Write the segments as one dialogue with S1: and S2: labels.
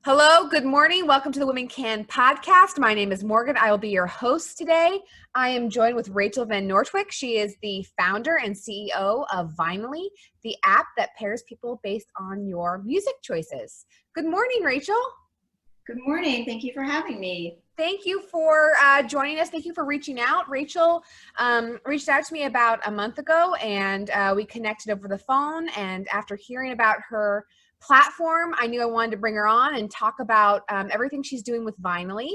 S1: Hello, good morning. Welcome to the Women Can podcast. My name is Morgan. I will be your host today. I am joined with Rachel Van Nortwick. She is the founder and CEO of Vinylly, the app that pairs people based on your music choices. Good morning, Rachel.
S2: Good morning. Thank you for having me.
S1: Thank you for joining us. Thank you for reaching out. Rachel reached out to me about a month ago, and we connected over the phone. And after hearing about her platform, I knew I wanted to bring her on and talk about everything she's doing with Vinylly.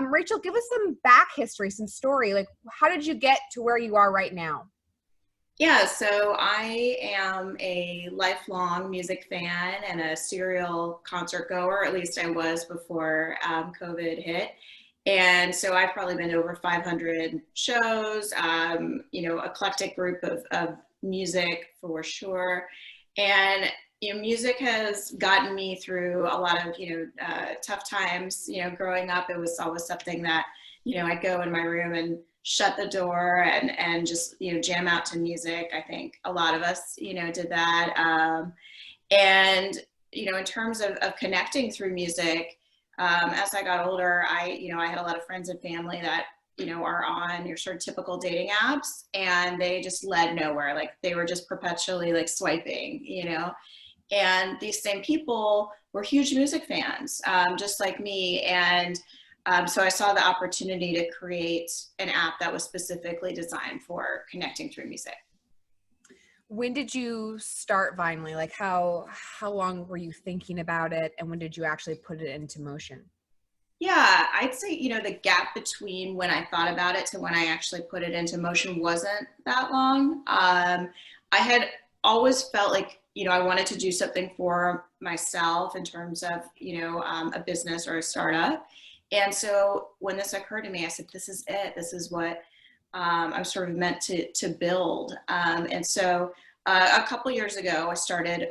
S1: Rachel, give us some back history, some story. Like, how did you get to where you are right now?
S2: Yeah, so I am a lifelong music fan and a serial concert goer, at least I was before COVID hit. And so I've probably been to over 500 shows, eclectic group of music for sure. And music has gotten me through a lot of, tough times. Growing up, it was always something that, I'd go in my room and shut the door and just, jam out to music. I think a lot of us, did that. In terms of connecting through music, as I got older, I had a lot of friends and family that, are on your sort of typical dating apps, and they just led nowhere. Like they were just perpetually like swiping, and these same people were huge music fans, just like me. And so I saw the opportunity to create an app that was specifically designed for connecting through music.
S1: When did you start Vinylly? Like how long were you thinking about it, and when did you actually put it into motion?
S2: Yeah, I'd say, the gap between when I thought about it to when I actually put it into motion wasn't that long. I had always felt like, I wanted to do something for myself in terms of, a business or a startup. And so when this occurred to me, I said, this is it. This is what I'm sort of meant to build. And so a couple years ago, I started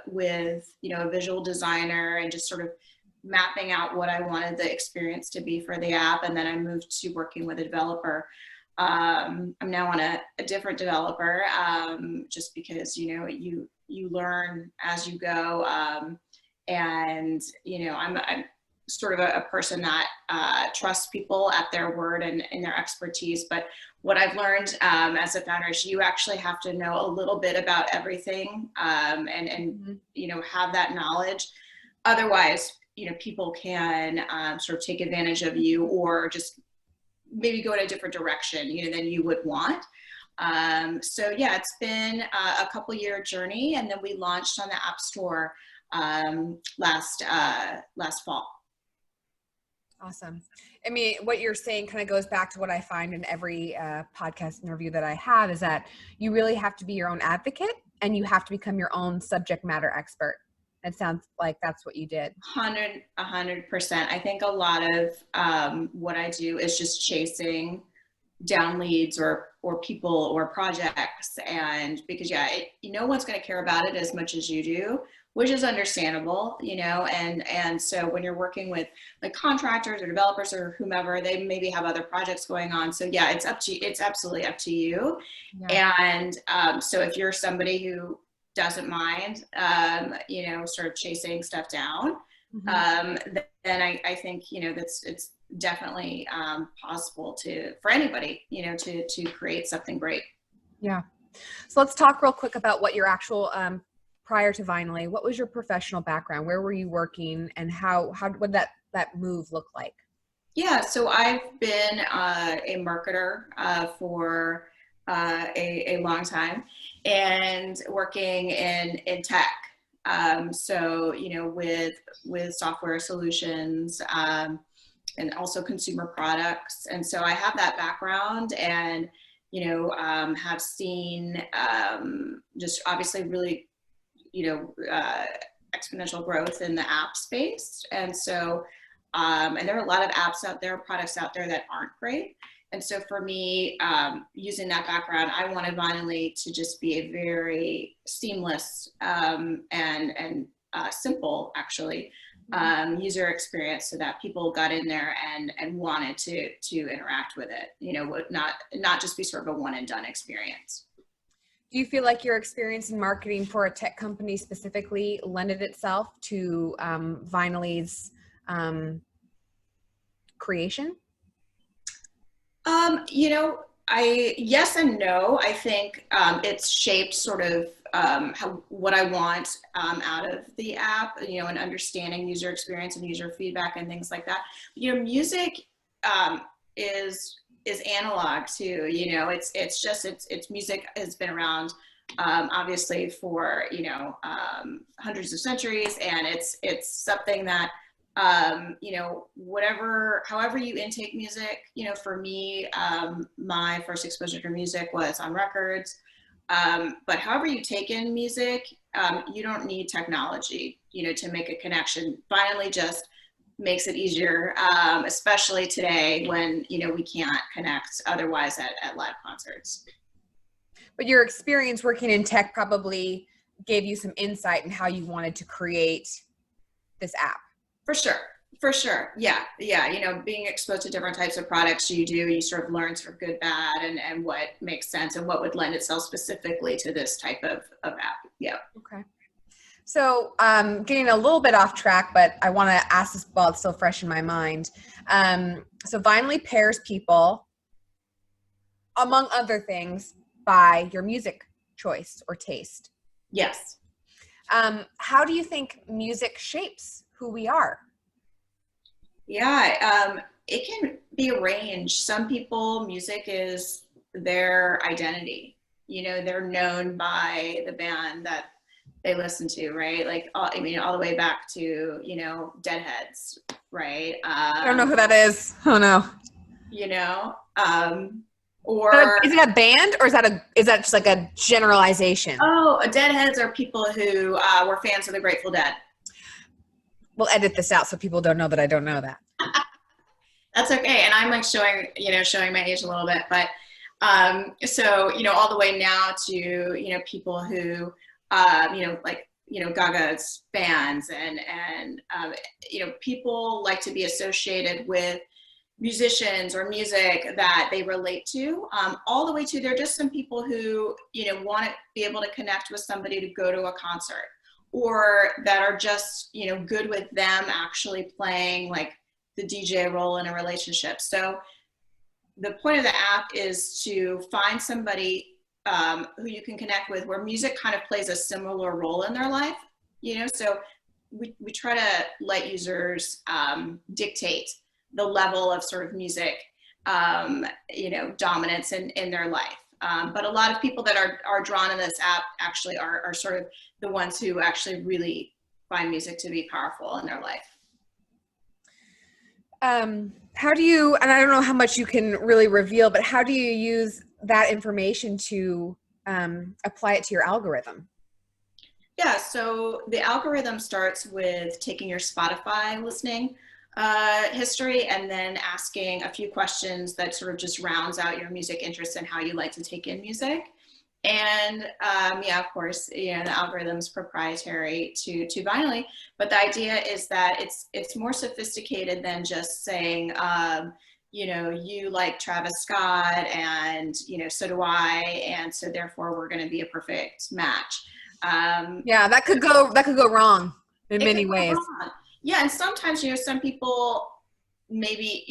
S2: with, a visual designer and just sort of mapping out what I wanted the experience to be for the app. And then I moved to working with a developer. I'm now on a different developer, just because, you learn as you go. I'm sort of a person that trusts people at their word and in their expertise. But what I've learned as a founder is you actually have to know a little bit about everything, have that knowledge. Otherwise, people can sort of take advantage of you or just maybe go in a different direction, than you would want. So yeah, it's been a couple year journey, and then we launched on the App Store last fall.
S1: Awesome. I mean, what you're saying kind of goes back to what I find in every podcast interview that I have, is that you really have to be your own advocate and you have to become your own subject matter expert. It sounds like that's what you did.
S2: 100%. I think a lot of what I do is just chasing down leads or people or projects, and because no one's going to care about it as much as you do, which is understandable, and so when you're working with like contractors or developers or whomever, they maybe have other projects going on. So yeah, it's absolutely up to you. Yeah. And so if you're somebody who doesn't mind, sort of chasing stuff down, then I think, it's definitely possible for anybody, to create something great.
S1: Yeah. So let's talk real quick about what your actual, prior to Vinylly, what was your professional background? Where were you working, and how would that move look like?
S2: Yeah, so I've been a marketer for a long time, and working in tech. So, with software solutions, and also consumer products. And so I have that background, and, have seen just obviously really, exponential growth in the app space. And so, and there are a lot of apps out there, products out there that aren't great. And so for me, using that background, I wanted Vinylly to just be a very seamless and simple, actually, user experience, so that people got in there and wanted to interact with it. Not just be sort of a one and done experience.
S1: Do you feel like your experience in marketing for a tech company specifically lended itself to Vinylly's creation?
S2: Yes and no. I think it's shaped sort of what I want out of the app, and understanding user experience and user feedback and things like that. Music is analog too. It's music has been around obviously for hundreds of centuries, and it's something that however you intake music, for me, my first exposure to music was on records. But however you take in music, you don't need technology, to make a connection. Vinylly just makes it easier, especially today when, we can't connect otherwise at live concerts.
S1: But your experience working in tech probably gave you some insight in how you wanted to create this app. For sure. Yeah. Being exposed to different types of products, you sort of learn sort of good, bad, and what makes sense and what would lend itself specifically to this type of app. Yeah. Okay. So getting a little bit off track, but I want to ask this while it's still fresh in my mind. So Vinylly pairs people, among other things, by your music choice or taste.
S2: Yes.
S1: How do you think music shapes who we are?
S2: Yeah, it can be a range. Some people, music is their identity. They're known by the band that they listen to, right? Like, all the way back to, Deadheads, right?
S1: I don't know who that is. Oh no.
S2: Or
S1: is it a band, or is that just like a generalization?
S2: Oh, Deadheads are people who were fans of the Grateful Dead.
S1: We'll edit this out so people don't know that I don't know that.
S2: That's okay. And I'm like showing my age a little bit, but so, all the way now to, people who, Gaga's fans and people like to be associated with musicians or music that they relate to, all the way to, there are just some people who, want to be able to connect with somebody to go to a concert, or that are just, good with them actually playing like the DJ role in a relationship. So the point of the app is to find somebody who you can connect with, where music kind of plays a similar role in their life, so we try to let users dictate the level of sort of music, dominance in their life. But a lot of people that are drawn in this app actually are sort of the ones who actually really find music to be powerful in their life.
S1: How do you, and I don't know how much you can really reveal, but how do you use that information to apply it to your algorithm?
S2: Yeah, so the algorithm starts with taking your Spotify listening history and then asking a few questions that sort of just rounds out your music interests and how you like to take in music. And of course, the algorithm's proprietary to Vinylly, but the idea is that it's more sophisticated than just saying, you like Travis Scott, and so do I, and so therefore we're going to be a perfect match.
S1: That could go wrong in many ways.
S2: Yeah, and sometimes some people maybe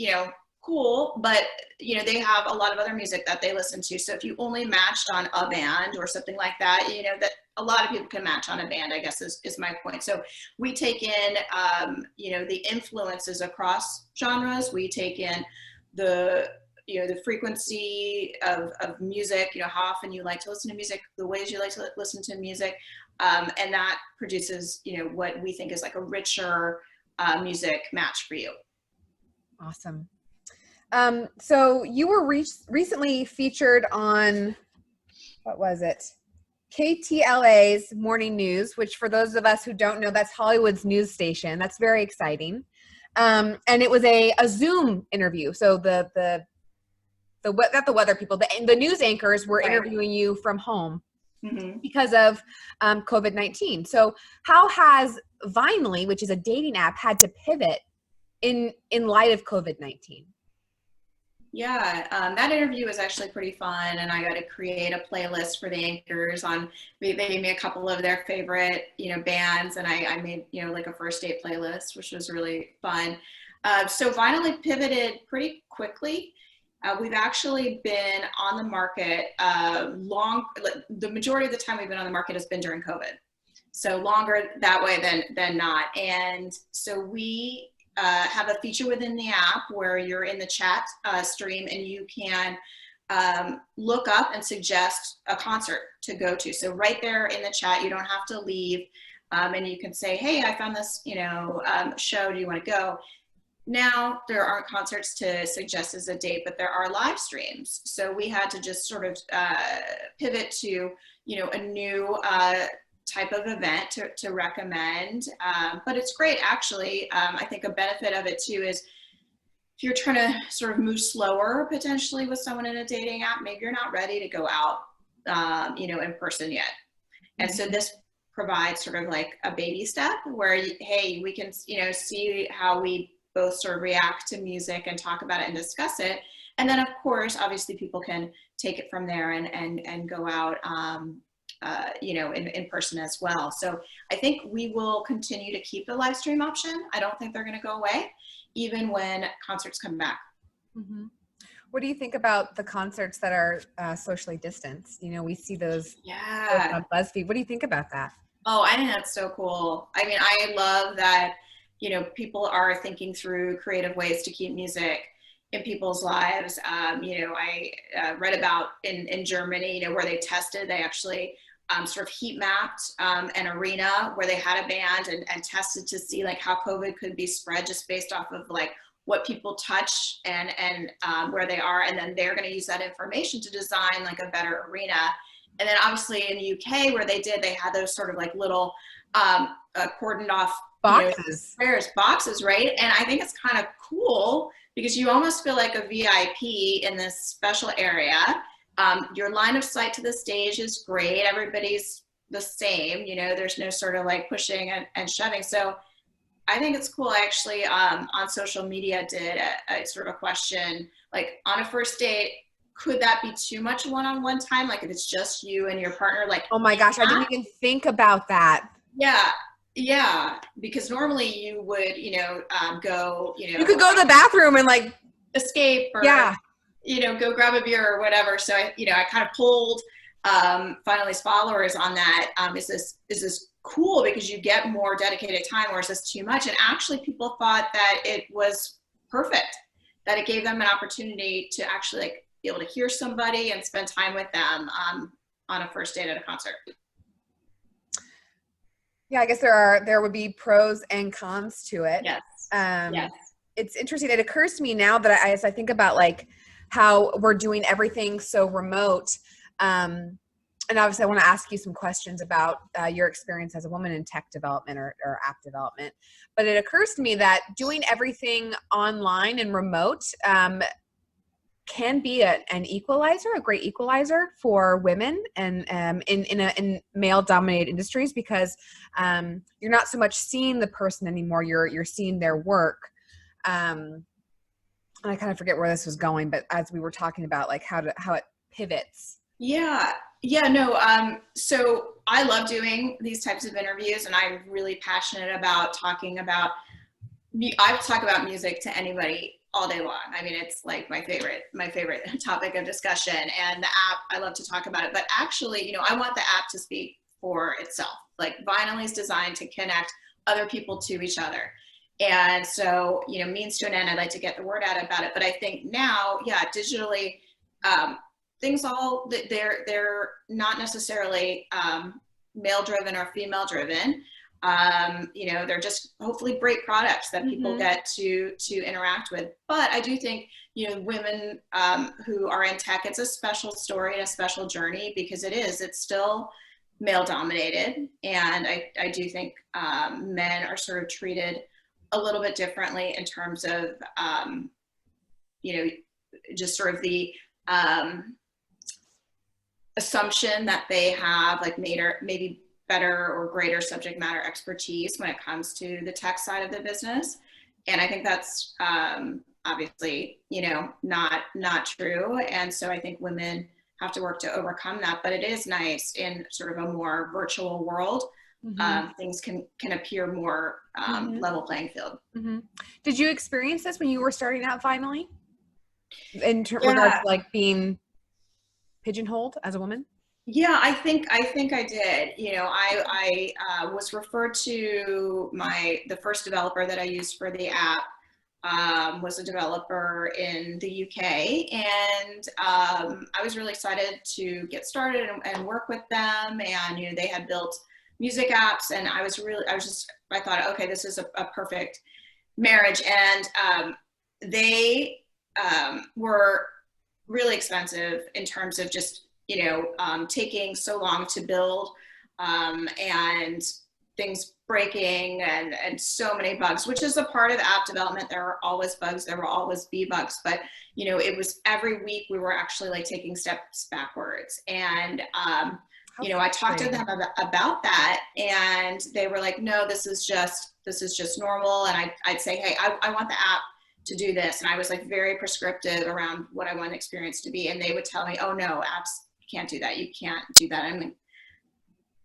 S2: cool, but they have a lot of other music that they listen to. So if you only matched on a band or something like that, that a lot of people can match on a band, I guess is my point. So we take in the influences across genres. We take in the frequency of music, how often you like to listen to music, the ways you like to listen to music, and that produces what we think is like a richer music match for you.
S1: Awesome. So you were recently featured on, what was it? KTLA's Morning News, which for those of us who don't know, that's Hollywood's news station. That's very exciting. And it was a Zoom interview. So not the weather people, the news anchors were interviewing you from home because of COVID-19. So how has Vinylly, which is a dating app, had to pivot in light of COVID-19?
S2: Yeah, that interview was actually pretty fun, and I got to create a playlist for the anchors on. They gave me a couple of their favorite, bands, and I made, like a first date playlist, which was really fun. So Vinylly pivoted pretty quickly. We've actually been on the market the majority of the time we've been on the market has been during COVID. So longer that way than not. And so we have a feature within the app where you're in the chat stream and you can look up and suggest a concert to go to. So right there in the chat, you don't have to leave, and you can say, hey, I found this, show, do you want to go? Now there aren't concerts to suggest as a date, but there are live streams. So we had to just sort of pivot to, a new type of event to recommend. But it's great, actually. I think a benefit of it too is if you're trying to sort of move slower potentially with someone in a dating app, maybe you're not ready to go out, in person yet. And so this provides sort of like a baby step where, hey, we can, see how we both sort of react to music and talk about it and discuss it. And then of course, obviously people can take it from there and go out, in person as well. So I think we will continue to keep the live stream option. I don't think they're going to go away, even when concerts come back.
S1: Mm-hmm. What do you think about the concerts that are socially distanced? We see those on BuzzFeed. What do you think about that?
S2: Oh, I think that's so cool. I mean, I love that, people are thinking through creative ways to keep music in people's lives. I read about in Germany, where they tested, they actually sort of heat mapped an arena where they had a band and tested to see like how COVID could be spread just based off of like what people touch and where they are. And then they're going to use that information to design like a better arena. And then obviously in the UK where they had those sort of like little cordoned off boxes, right? And I think it's kind of cool because you almost feel like a VIP in this special area. Your line of sight to the stage is great. Everybody's the same, there's no sort of like pushing and shoving. So I think it's cool. I actually on social media did a sort of a question, like on a first date, could that be too much one-on-one time? Like if it's just you and your partner, like,
S1: oh my gosh, I didn't even think about that.
S2: Yeah. Because normally you would, go,
S1: you could go to the bathroom and like
S2: escape or, go grab a beer or whatever. So I kind of pulled Vinylly's followers on that. Is this cool because you get more dedicated time, or is this too much? And actually people thought that it was perfect, that it gave them an opportunity to actually like be able to hear somebody and spend time with them on a first date at a concert.
S1: Yeah, I guess there would be pros and cons to it.
S2: Yes.
S1: Yes. It's interesting. It occurs to me now that as I think about like how we're doing everything so remote, and obviously I want to ask you some questions about your experience as a woman in tech development or app development. But it occurs to me that doing everything online and remote can be an equalizer, a great equalizer for women and in male-dominated industries, because you're not so much seeing the person anymore. You're seeing their work. And I kind of forget where this was going, but as we were talking about like how it pivots.
S2: So I love doing these types of interviews, and I'm really passionate about talking about. I talk about music to anybody all day long. I mean, it's like my favorite topic of discussion. And the app, I love to talk about it. But actually, I want the app to speak for itself. Like Vinylly is designed to connect other people to each other. And so, means to an end, I'd like to get the word out about it. But I think now, digitally, things they're not necessarily male driven or female driven. They're just hopefully great products that people get to interact with. But I do think, women who are in tech, it's a special story and a special journey because it's still male dominated. And I do think men are sort of treated a little bit differently in terms of, just sort of the assumption that they have like maybe better or greater subject matter expertise when it comes to the tech side of the business. And I think that's obviously, not true. And so I think women have to work to overcome that, but it is nice in sort of a more virtual world. Things can appear more level playing field.
S1: Did you experience this when you were starting out Vinylly? In regards
S2: Yeah.
S1: to like being pigeonholed as a woman?
S2: Yeah, I think I did. I was referred to the first developer that I used for the app was a developer in the UK, and I was really excited to get started and work with them. And they had built music apps, and I thought, okay, this is a perfect marriage. And they were really expensive in terms of just taking so long to build, and things breaking, and so many bugs, which is a part of app development. There are always bugs, there will always be bugs, but it was every week we were actually like taking steps backwards. And I talked to them about that, and they were like, no, this is just normal. And I'd say, hey, I want the app to do this, and I was like very prescriptive around what I want the experience to be, and they would tell me, oh no, apps can't do that, you can't do that. I'm like,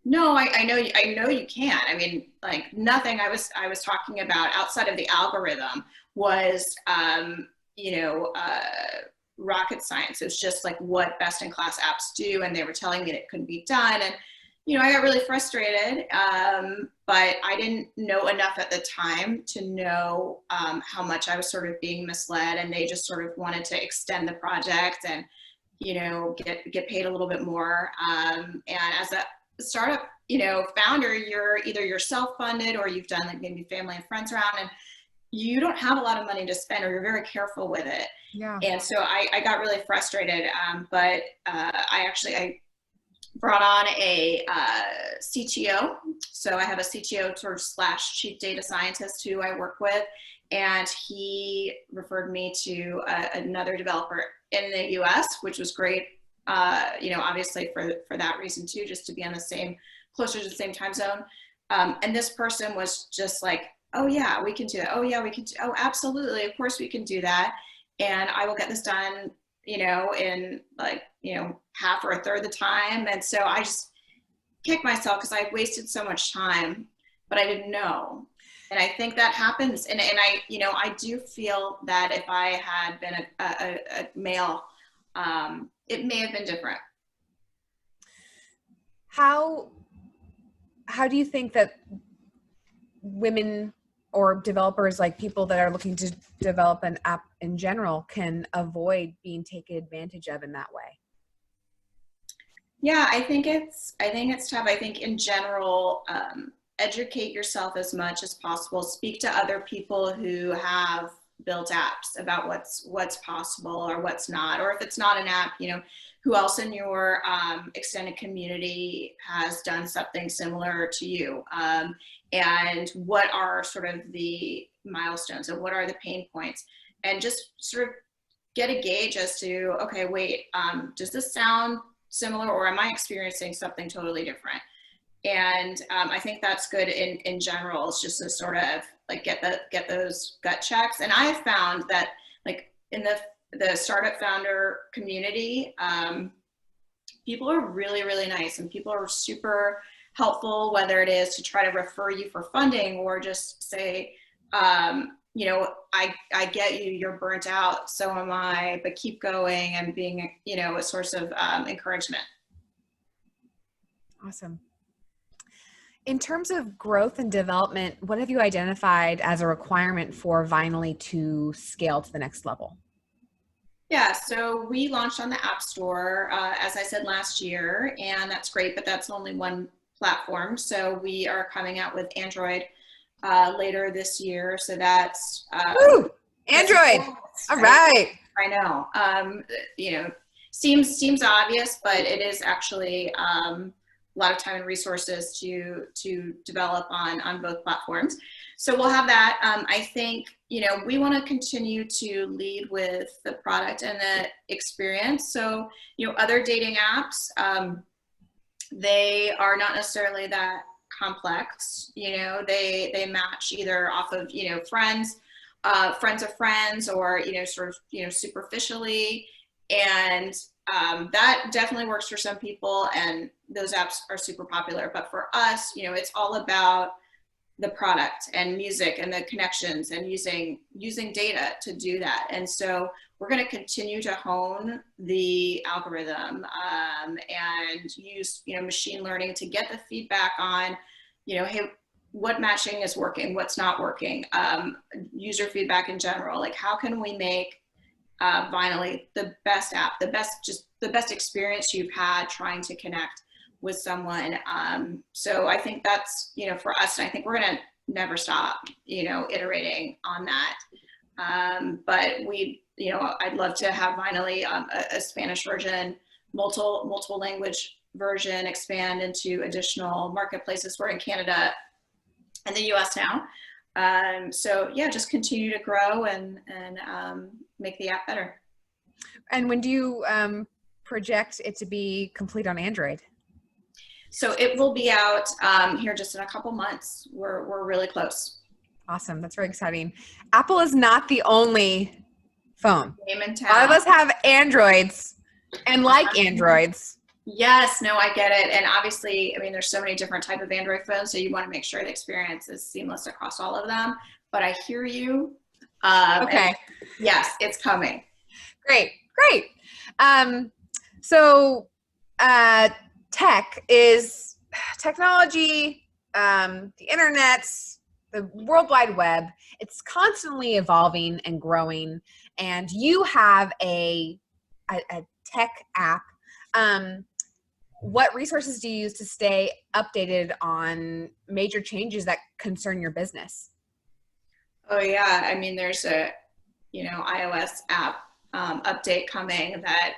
S2: no, I know you can't. I mean, like, nothing I was talking about outside of the algorithm was rocket science. It was just like what best in class apps do, and they were telling me that it couldn't be done. And I got really frustrated, but I didn't know enough at the time to know how much I was sort of being misled, and they just sort of wanted to extend the project and get paid a little bit more. And as a startup founder, you're self-funded, or you've done like maybe family and friends around, and you don't have a lot of money to spend, or you're very careful with it.
S1: Yeah. And
S2: so I got really frustrated, but I brought on a CTO. So I have a CTO / chief data scientist who I work with, and he referred me to another developer in the US, which was great. Obviously for that reason too, just to be on closer to the same time zone. And this person was just like, oh yeah, we can do that. Oh yeah, we can do, oh, absolutely. Of course we can do that. And I will get this done, in like, half or a third of the time. And so I just kicked myself because I wasted so much time, but I didn't know. And I think that happens. And I do feel that if I had been a male, it may have been different.
S1: How do you think that women or developers, like people that are looking to develop an app in general, can avoid being taken advantage of in that way?
S2: Yeah, I think it's tough. I think in general, educate yourself as much as possible. Speak to other people who have built apps about what's possible or what's not, or if it's not an app, who else in your extended community has done something similar to you, and what are sort of the milestones and what are the pain points, and just sort of get a gauge as to, okay, wait, does this sound similar, or am I experiencing something totally different? And I think that's good in general. It's just to sort of like get those gut checks. And I've found that like in the startup founder community, people are really, really nice, and people are super helpful, whether it is to try to refer you for funding or just say, I get you, you're burnt out, so am I, but keep going, and being, a source of encouragement.
S1: Awesome. In terms of growth and development, what have you identified as a requirement for Vinylly to scale to the next level?
S2: Yeah, so we launched on the App Store, as I said, last year, and that's great, but that's only one platform. So we are coming out with Android later this year. So that's
S1: Android. All right.
S2: I know. Seems obvious, but it is actually a lot of time and resources to develop on both platforms. So we'll have that. I think we want to continue to lead with the product and the experience. So other dating apps, they are not necessarily that complex. They match either off of friends friends of friends, or, sort of, superficially. And that definitely works for some people, and those apps are super popular. But for us, it's all about the product and music and the connections, and using data to do that. And so we're going to continue to hone the algorithm, and use machine learning to get the feedback on, hey, what matching is working, what's not working, user feedback in general. Like, how can we make Vinylly the best app, the best experience you've had trying to connect with someone. So I think that's, for us, and I think we're going to never stop, iterating on that. But I'd love to have Vinylly, a Spanish version, multiple language version, expand into additional marketplaces. We're in Canada and the US now. So yeah, just continue to grow and make the app better.
S1: And when do you project it to be complete on Android?
S2: So it will be out here just in a couple months. We're really close.
S1: Awesome. That's very exciting. Apple is not the only phone.
S2: Game in town.
S1: A lot of us have Androids and like Androids.
S2: Yes, no, I get it. And obviously, I mean, there's so many different type of Android phones, so you want to make sure the experience is seamless across all of them. But I hear you.
S1: Okay.
S2: Yes, it's coming.
S1: Great. So tech is technology, the internet, the World Wide Web. It's constantly evolving and growing, and you have a tech app. What resources do you use to stay updated on major changes that concern your business?
S2: Oh yeah, I mean, there's a iOS app update coming that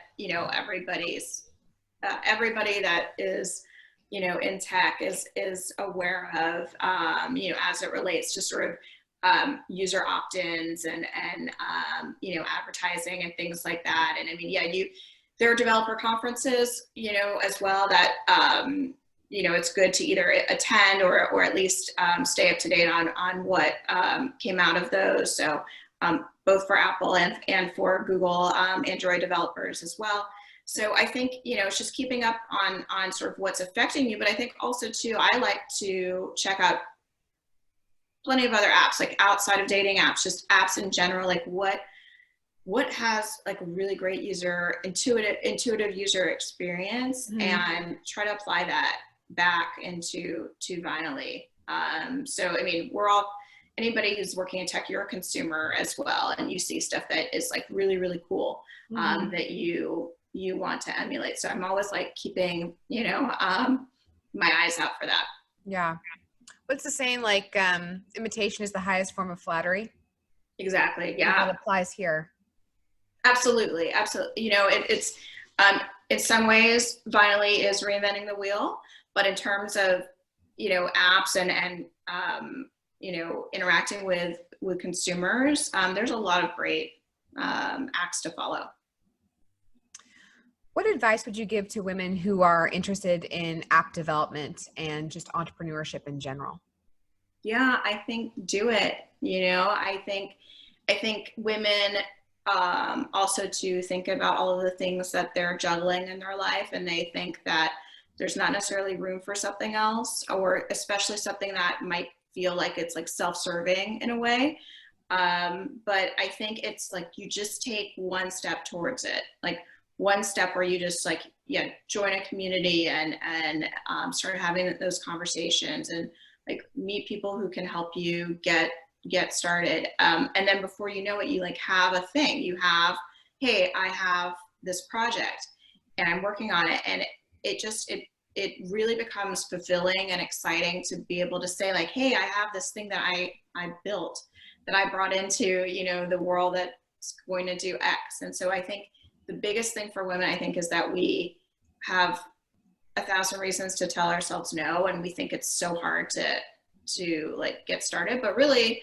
S2: everybody that is in tech is aware of, as it relates to sort of user opt-ins and advertising and things like that. And I mean, yeah, there are developer conferences, as well, that it's good to either attend or at least stay up to date on what came out of those. So both for Apple and for Google Android developers as well. So I think, it's just keeping up on sort of what's affecting you. But I think also too, I like to check out plenty of other apps, like outside of dating apps, just apps in general, like what has like a really great intuitive user experience, and try to apply that back into Vinylly. So, I mean, anybody who's working in tech, you're a consumer as well, and you see stuff that is like really, really cool, that you want to emulate. So I'm always like keeping, my eyes out for that.
S1: Yeah. What's the saying, like, imitation is the highest form of flattery?
S2: Exactly. Yeah.
S1: That applies here.
S2: Absolutely. It's in some ways Vinylly is reinventing the wheel, but in terms of apps and interacting with consumers, there's a lot of great acts to follow.
S1: What advice would you give to women who are interested in app development and just entrepreneurship in general?
S2: Yeah, I think do it. I think women also to think about all of the things that they're juggling in their life, and they think that there's not necessarily room for something else, or especially something that might feel like it's like self-serving in a way. But I think it's like you just take one step towards it, like one step where you just like, yeah, join a community and start having those conversations and like meet people who can help you get started. And then before you know it, you like have a thing. You have, hey, I have this project and I'm working on it, and it really becomes fulfilling and exciting to be able to say like, hey, I have this thing that I built, that I brought into the world that's going to do X. And so I think the biggest thing for women, I think, is that we have 1,000 reasons to tell ourselves no, and we think it's so hard to like get started, but really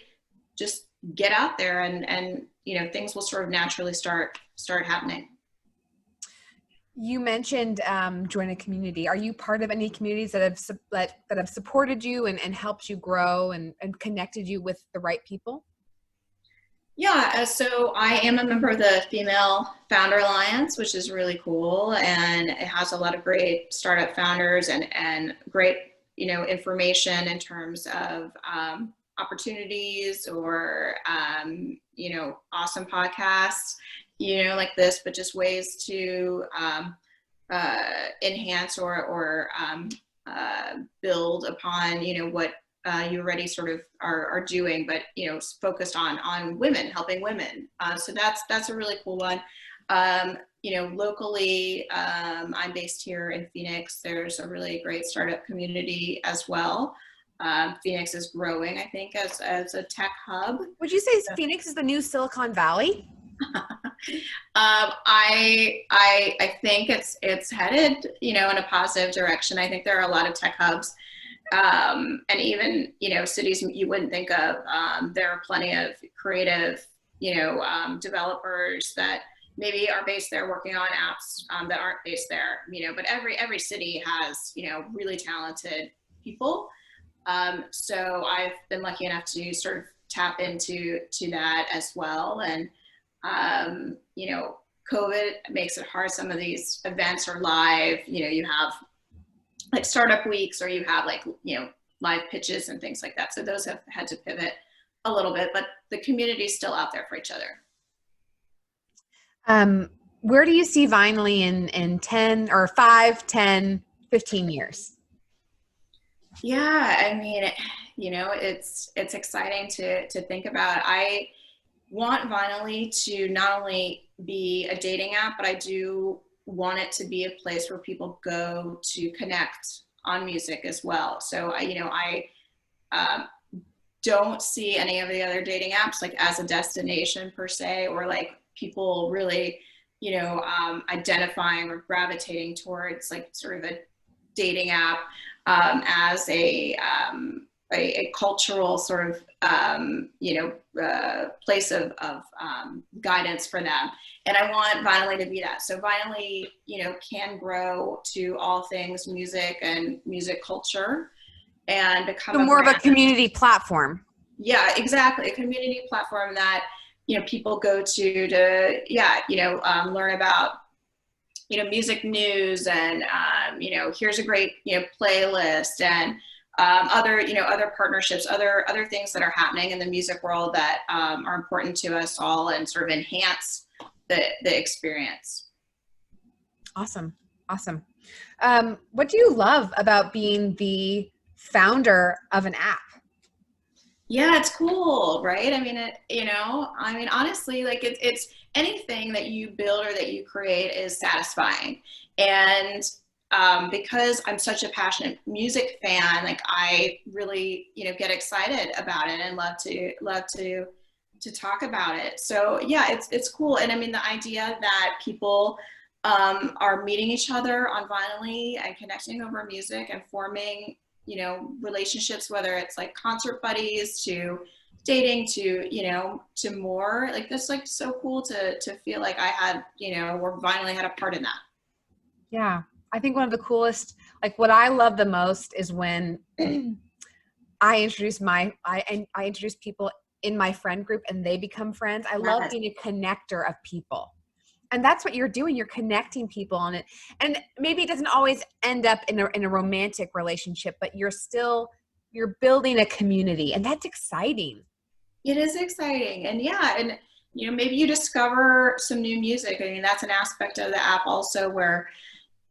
S2: just get out there and things will sort of naturally start happening.
S1: You mentioned join a community. Are you part of any communities that have supported you and helped you grow and connected you with the right people?
S2: Yeah, so I am a member of the Female Founder Alliance, which is really cool, and it has a lot of great startup founders and great, information in terms of opportunities or awesome podcasts, like this, but just ways to enhance or build upon, what you already sort of are doing, but focused on women, helping women. So that's a really cool one. Locally, I'm based here in Phoenix. There's a really great startup community as well. Phoenix is growing, I think, as a tech hub.
S1: Would you say Phoenix is the new Silicon Valley?
S2: I think it's headed, in a positive direction. I think there are a lot of tech hubs. And even, cities you wouldn't think of, there are plenty of creative, developers that maybe are based there working on apps that aren't based there, but every city has, really talented people. So I've been lucky enough to sort of tap into that as well. And, COVID makes it hard. Some of these events are live, you have like startup weeks, or you have like, live pitches and things like that. So those have had to pivot a little bit, but the community is still out there for each other.
S1: Where do you see Vinylly in 10 or 5, 10, 15 years?
S2: Yeah, I mean, it's exciting to think about. I want Vinylly to not only be a dating app, but I do want it to be a place where people go to connect on music as well. So I don't see any of the other dating apps like as a destination per se, or like people really, identifying or gravitating towards like sort of a dating app as a cultural sort of, place of guidance for them. And I want Vinylly to be that. So Vinylly, can grow to all things music and music culture and become
S1: more of a community platform.
S2: Yeah, exactly. A community platform that, people go to learn about, music news and, here's a great, playlist and other partnerships, other things that are happening in the music world that are important to us all and sort of enhance the experience.
S1: Awesome. What do you love about being the founder of an app?
S2: Yeah, it's cool, right? I mean, honestly, like it's anything that you build or that you create is satisfying. And because I'm such a passionate music fan, like I really, get excited about it and love to talk about it. So yeah, it's cool. And I mean, the idea that people are meeting each other on Vinylly and connecting over music and forming, relationships, whether it's like concert buddies to dating to, to more, like that's like so cool to feel like I had, or Vinylly had a part in that.
S1: Yeah. I think one of the coolest, like what I love the most is when I introduce people in my friend group and they become friends. I love being a connector of people. And that's what you're doing. You're connecting people on it. And maybe it doesn't always end up in a romantic relationship, but you're building a community, and that's exciting.
S2: It is exciting. And yeah, and maybe you discover some new music. I mean, that's an aspect of the app also where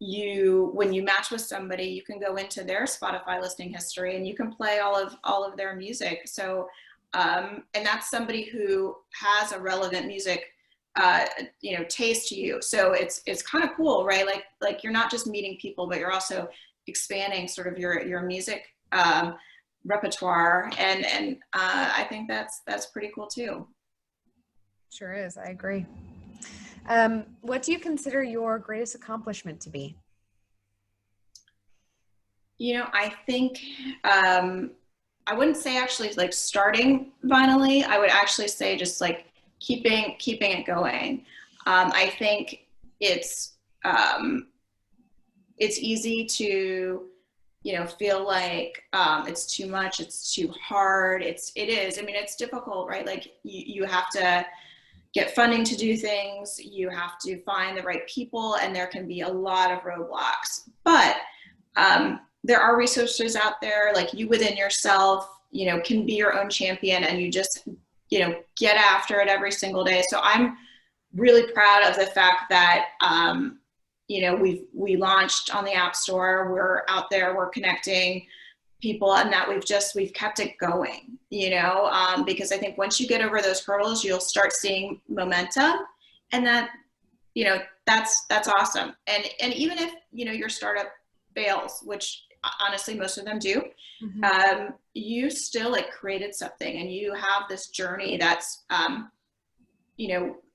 S2: when you match with somebody, you can go into their Spotify listening history and you can play all of their music. So and that's somebody who has a relevant music taste to you. So it's kind of cool, right? Like you're not just meeting people, but you're also expanding sort of your music repertoire, and I think that's pretty cool too.
S1: Sure is. I agree. What do you consider your greatest accomplishment to be?
S2: I think I wouldn't say actually like starting Vinylly. I would actually say just like keeping it going. I think it's easy to feel like it's too much, it's too hard. It is. I mean, it's difficult, right? Like you have to get funding to do things. You have to find the right people, and there can be a lot of roadblocks. But there are resources out there, like you within yourself, can be your own champion, and you just, get after it every single day. So I'm really proud of the fact that, we launched on the App Store. We're out there, we're connecting people, and that we've kept it going, because I think once you get over those hurdles, you'll start seeing momentum, and that, that's awesome. And even if, your startup fails, which honestly most of them do, you still like created something, and you have this journey that's,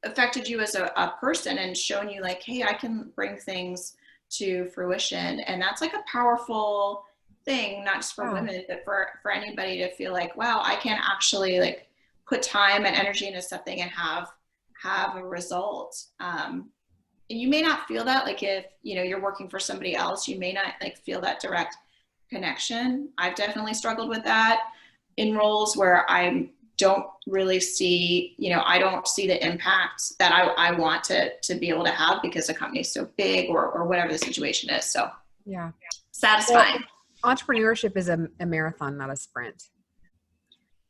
S2: affected you as a person and shown you like, hey, I can bring things to fruition. And that's like a powerful thing, not just for women, but for anybody to feel like, wow, I can actually like put time and energy into something and have a result. And you may not feel that, like if, you're working for somebody else, you may not like feel that direct connection. I've definitely struggled with that in roles where I don't really see, I don't see the impact that I want to be able to have because the company is so big or whatever the situation is. So
S1: yeah,
S2: satisfying.
S1: Well, entrepreneurship is a marathon, not a sprint.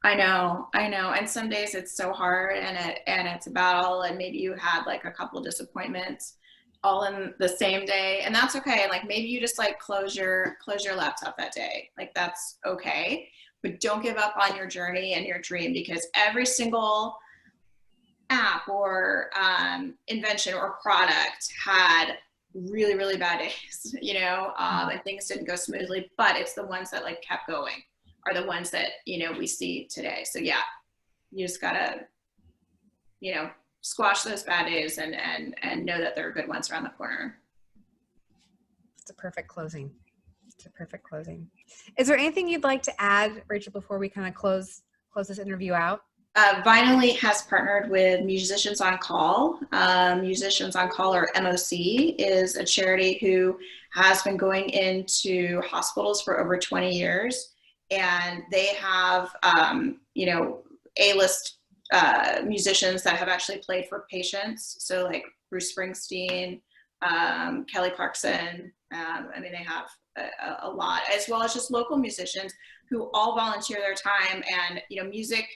S2: I know. And some days it's so hard, and it's a battle, and maybe you had like a couple of disappointments all in the same day, and that's okay. Like maybe you just like close your laptop that day. Like that's okay. But don't give up on your journey and your dream, because every single app or invention or product had really, really bad days, and things didn't go smoothly, but it's the ones that like kept going are the ones that, we see today. So yeah, you just gotta, squash those bad days and know that there are good ones around the corner.
S1: It's a perfect closing. Is there anything you'd like to add, Rachel, before we kind of close this interview out?
S2: Vinylly has partnered with Musicians on Call. Musicians on Call, or MOC, is a charity who has been going into hospitals for over 20 years. And they have, A-list musicians that have actually played for patients. So like Bruce Springsteen, Kelly Clarkson. They have a lot, as well as just local musicians who all volunteer their time. And, music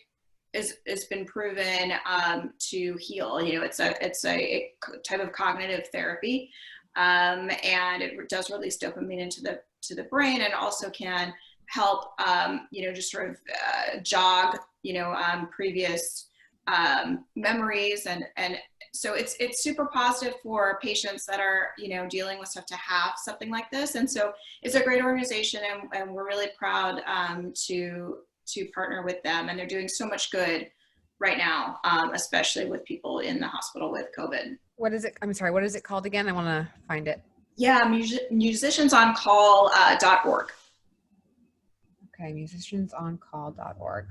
S2: has been proven to heal. It's a type of cognitive therapy. And it does release dopamine into the brain, and also can help, just sort of jog, previous memories. And so it's super positive for patients that are, dealing with stuff to have something like this. And so it's a great organization, and we're really proud to partner with them. And they're doing so much good right now, especially with people in the hospital with COVID.
S1: What is it? I'm sorry, what is it called again? I want to find it.
S2: Yeah, musiciansoncall.org.
S1: Okay, musiciansoncall.org.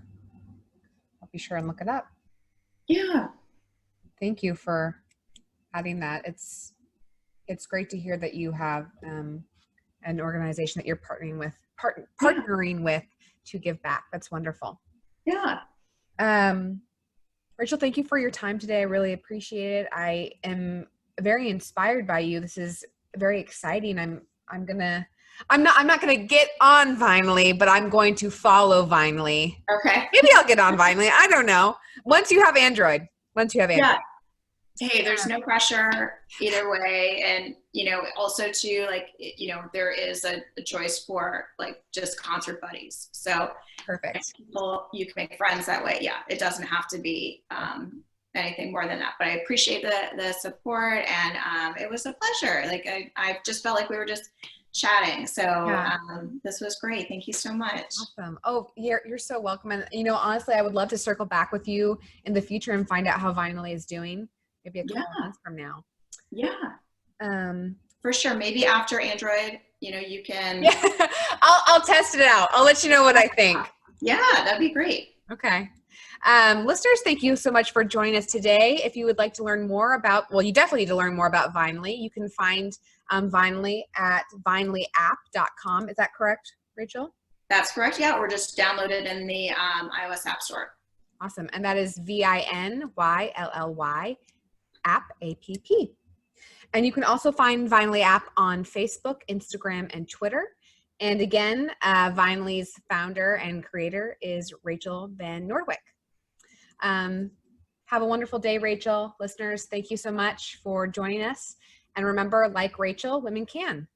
S1: I'll be sure and look it up.
S2: Yeah.
S1: Thank you for adding that. It's great to hear that you have an organization that you're partnering with to give back. That's wonderful.
S2: Yeah.
S1: Rachel, thank you for your time today. I really appreciate it. I am very inspired by you. This is very exciting. I'm not gonna get on Vinylly, but I'm going to follow Vinylly.
S2: Okay.
S1: Maybe I'll get on Vinylly. I don't know. Once you have Android.
S2: Yeah. Hey, there's no pressure either way. And, also too, like, there is a choice for like just concert buddies. So
S1: perfect.
S2: You can make friends that way. Yeah. It doesn't have to be anything more than that, but I appreciate the support, and it was a pleasure. Like I just felt like we were just chatting. So this was great. Thank you so much.
S1: Awesome. Oh, you're so welcome. And honestly, I would love to circle back with you in the future and find out how Vinylly is doing. Maybe a couple months from now.
S2: Yeah. For sure. Maybe after Android, you can.
S1: Yeah. I'll test it out. I'll let you know what I think.
S2: Yeah, that'd be great.
S1: Okay. Listeners, thank you so much for joining us today. If you would like to learn more about, you definitely need to learn more about Vinylly. You can find Vinylly at VinyllyApp.com. Is that correct, Rachel?
S2: That's correct. Yeah, or just download it in the iOS App Store.
S1: Awesome. And that is VINYLLY app, APP. And you can also find VinyllyApp on Facebook, Instagram, and Twitter. And again, Vinylly's founder and creator is Rachel Van Nortwick. Have a wonderful day, Rachel. Listeners, thank you so much for joining us. And remember, like Rachel, women can.